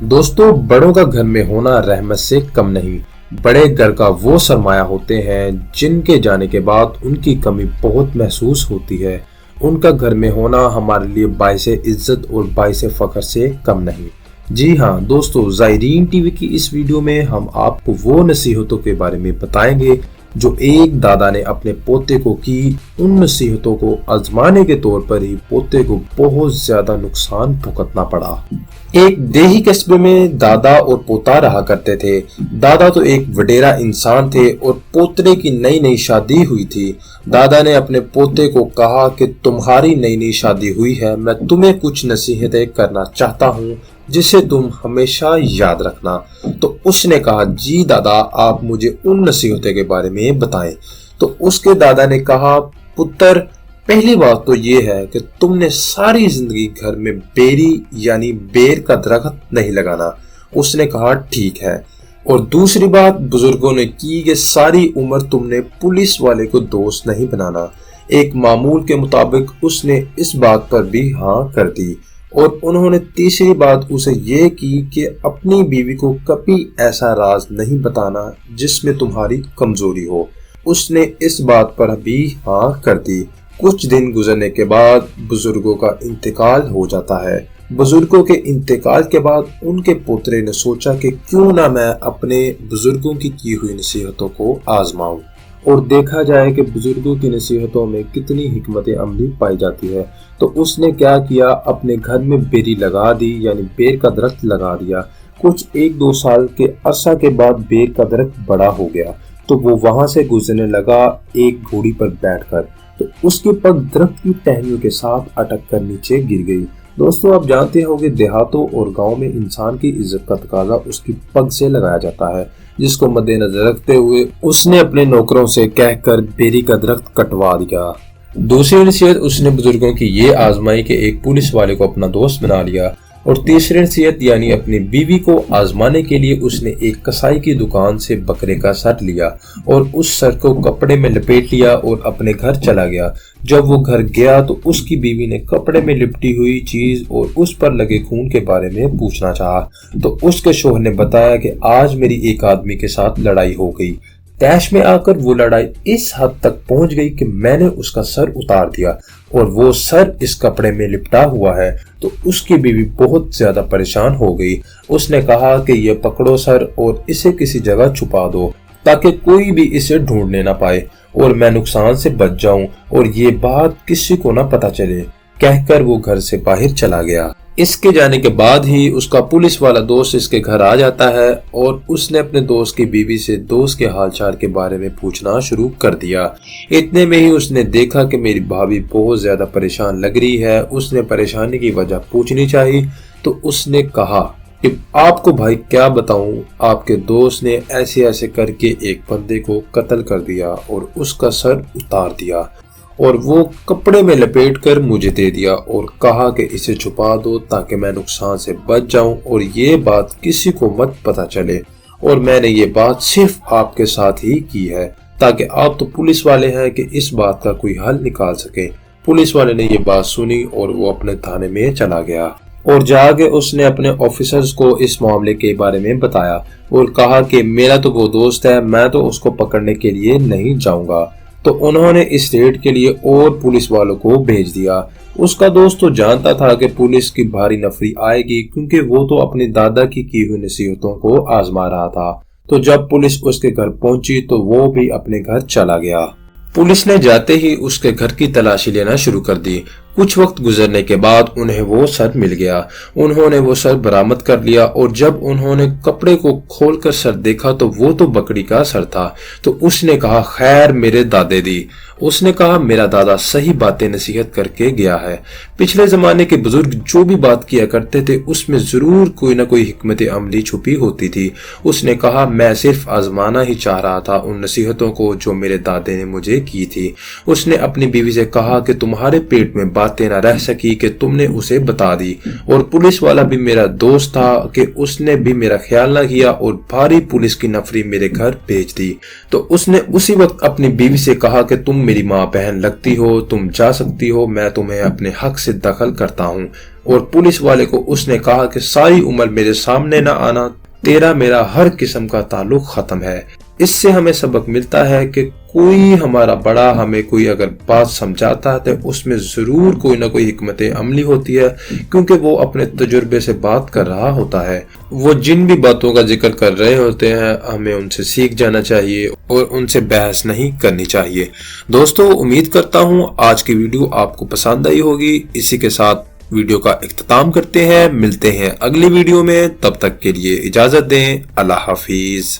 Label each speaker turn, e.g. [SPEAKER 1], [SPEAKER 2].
[SPEAKER 1] दोस्तों, बड़ों का घर में होना रहमत से कम नहीं। बड़े घर का वो सरमाया होते हैं जिनके जाने के बाद उनकी कमी बहुत महसूस होती है। उनका घर में होना हमारे लिए बाइसे इज्जत और बाइसे फख्र से कम नहीं। जी हाँ दोस्तों, ज़ायरीन टीवी की इस वीडियो में हम आपको वो नसीहतों के बारे में बताएंगे जो एक दादा ने अपने पोते को की। उन नसीहतों को आजमाने के तौर पर ही पोते को बहुत ज्यादा नुकसान भुगतना पड़ा। एक देही कस्बे में दादा और पोता रहा करते थे। दादा तो एक वडेरा इंसान थे और पोतरे की नई नई शादी हुई थी। दादा ने अपने पोते को कहा कि तुम्हारी नई नई शादी हुई है, मैं तुम्हें कुछ नसीहतें करना चाहता हूँ जिसे तुम हमेशा याद रखना। तो उसने कहा, जी दादा, आप मुझे उन नसीहतों के बारे में बताएं। तो उसके दादा ने कहा, पुत्र, पहली बात तो ये है कि तुमने सारी जिंदगी घर में बेरी यानी बेर का दरख्त नहीं लगाना। उसने कहा, ठीक है। और दूसरी बात बुजुर्गों ने की कि सारी उम्र तुमने पुलिस वाले को दोस्त नहीं बनाना। एक मामूल के मुताबिक उसने इस बात पर भी हाँ कर दी। और उन्होंने तीसरी बात उसे ये की कि अपनी बीवी को कभी ऐसा राज नहीं बताना जिसमें तुम्हारी कमजोरी हो। उसने इस बात पर भी हाँ कर दी। कुछ दिन गुजरने के बाद बुजुर्गों का इंतकाल हो जाता है। बुजुर्गों के इंतकाल के बाद उनके पोतरे ने सोचा कि क्यों ना मैं अपने बुजुर्गों की हुई नसीहतों को आजमाऊं और देखा जाए कि बुजुर्गों की नसीहतों में कितनी हिकमत अमली पाई जाती है। तो उसने क्या किया, अपने घर में बेरी लगा दी यानी बेर का दरख्त लगा दिया। कुछ 1-2 साल के अरसा के बाद बेर का दरख्त बड़ा हो गया तो वो वहां से गुजरने लगा एक घोड़ी पर बैठकर। तो उसकी पग दरख्त की टहनियों के साथ अटक कर नीचे गिर गई। दोस्तों, आप जानते होंगे देहातों और गांव में इंसान की इज्जत का तकाजा उसकी पग से लगाया जाता है, जिसको मद्देनजर रखते हुए उसने अपने नौकरों से कहकर बेरी का दरख्त कटवा दिया। दूसरी नसीहत उसने बुजुर्गों की ये आजमाई कि एक पुलिस वाले को अपना दोस्त बना लिया। और तीसरी नसीहत यानी अपनी बीवी को आजमाने के लिए उसने एक कसाई की दुकान से बकरे का सर लिया और उस सर को कपड़े में लपेट लिया और अपने घर चला गया। जब वो घर गया तो उसकी बीवी ने कपड़े में लिपटी हुई चीज और उस पर लगे खून के बारे में पूछना चाहा। तो उसके शोहर ने बताया कि आज मेरी एक आदमी के साथ लड़ाई हो गई। तैश में आकर वो लड़ाई इस हद तक पहुंच गई कि मैंने उसका सर उतार दिया और वो सर इस कपड़े में लिपटा हुआ है। तो उसकी बीवी बहुत ज्यादा परेशान हो गई। उसने कहा कि ये पकड़ो सर और इसे किसी जगह छुपा दो ताकि कोई भी इसे ढूंढने ना पाए और मैं नुकसान से बच जाऊं और ये बात किसी को ना पता चले। कहकर वो घर से बाहर चला गया। इसके जाने के बाद ही उसका पुलिस वाला दोस्त इसके घर आ जाता है और उसने अपने दोस्त की बीवी से दोस्त के हालचाल के बारे में पूछना शुरू कर दिया। इतने में ही उसने देखा कि मेरी भाभी बहुत ज्यादा परेशान लग रही है, उसने परेशानी की वजह पूछनी चाहिए। तो उसने कहा कि आपको भाई क्या बताऊं, आपके दोस्त ने ऐसे ऐसे करके एक बंदे को कत्ल कर दिया और उसका सर उतार दिया और वो कपड़े में लपेट कर मुझे दे दिया और कहा कि इसे छुपा दो ताकि मैं नुकसान से बच जाऊं और ये बात किसी को मत पता चले। और मैंने ये बात सिर्फ आपके साथ ही की है ताकि आप तो पुलिस वाले हैं कि इस बात का कोई हल निकाल सके। पुलिस वाले ने ये बात सुनी और वो अपने थाने में चला गया और जाके उसने अपने ऑफिसर्स को इस मामले के बारे में बताया और कहा कि मेरा तो वो दोस्त है, मैं तो उसको पकड़ने के लिए नहीं जाऊंगा। तो उन्होंने इस रेड के लिए और पुलिस वालों को भेज दिया। उसका दोस्त तो जानता था कि पुलिस की भारी नफरी आएगी क्योंकि वो तो अपने दादा की हुई नसीहतों को आजमा रहा था। तो जब पुलिस उसके घर पहुंची तो वो भी अपने घर चला गया। पुलिस ने जाते ही उसके घर की तलाशी लेना शुरू कर दी। कुछ वक्त गुजरने के बाद उन्हें वो सर मिल गया। उन्होंने वो सर बरामद कर लिया और जब उन्होंने कपड़े को खोलकर सर देखा तो वो तो बकरी का सर था। तो उसने कहा, खैर मेरे दादे दी। उसने कहा, मेरा दादा सही बातें नसीहत करके गया है। पिछले जमाने के बुजुर्ग जो भी बात किया करते थे उसमें जरूर कोई ना कोई हिकमत अमली छुपी होती थी। उसने कहा, मैं सिर्फ आजमाना ही चाह रहा था उन नसीहतों को जो मेरे दादे ने मुझे की थी। उसने अपनी बीवी से कहा कि तुम्हारे पेट में बातें न रह सकी कि तुमने उसे बता दी। और पुलिस वाला भी मेरा दोस्त था कि उसने भी मेरा ख्याल न किया और भारी पुलिस की नफरी मेरे घर भेज दी। तो उसने उसी वक्त अपनी बीवी से कहा कि तुम मेरी माँ बहन लगती हो, तुम जा सकती हो, मैं तुम्हें अपने हक से दखल करता हूँ। और पुलिस वाले को उसने कहा कि सारी उम्र मेरे सामने न आना, तेरा मेरा हर किस्म का ताल्लुक खत्म है। इससे हमें सबक मिलता है कि कोई हमारा बड़ा हमें कोई अगर बात समझाता है तो उसमें जरूर कोई ना कोई हिकमत अमली होती है, क्योंकि वो अपने तजुर्बे से बात कर रहा होता है। वो जिन भी बातों का जिक्र कर रहे होते हैं हमें उनसे सीख जाना चाहिए और उनसे बहस नहीं करनी चाहिए। दोस्तों, उम्मीद करता हूँ आज की वीडियो आपको पसंद आई होगी। इसी के साथ वीडियो का इख्तिताम करते हैं। मिलते हैं अगली वीडियो में, तब तक के लिए इजाजत दें। अल्लाह हाफिज।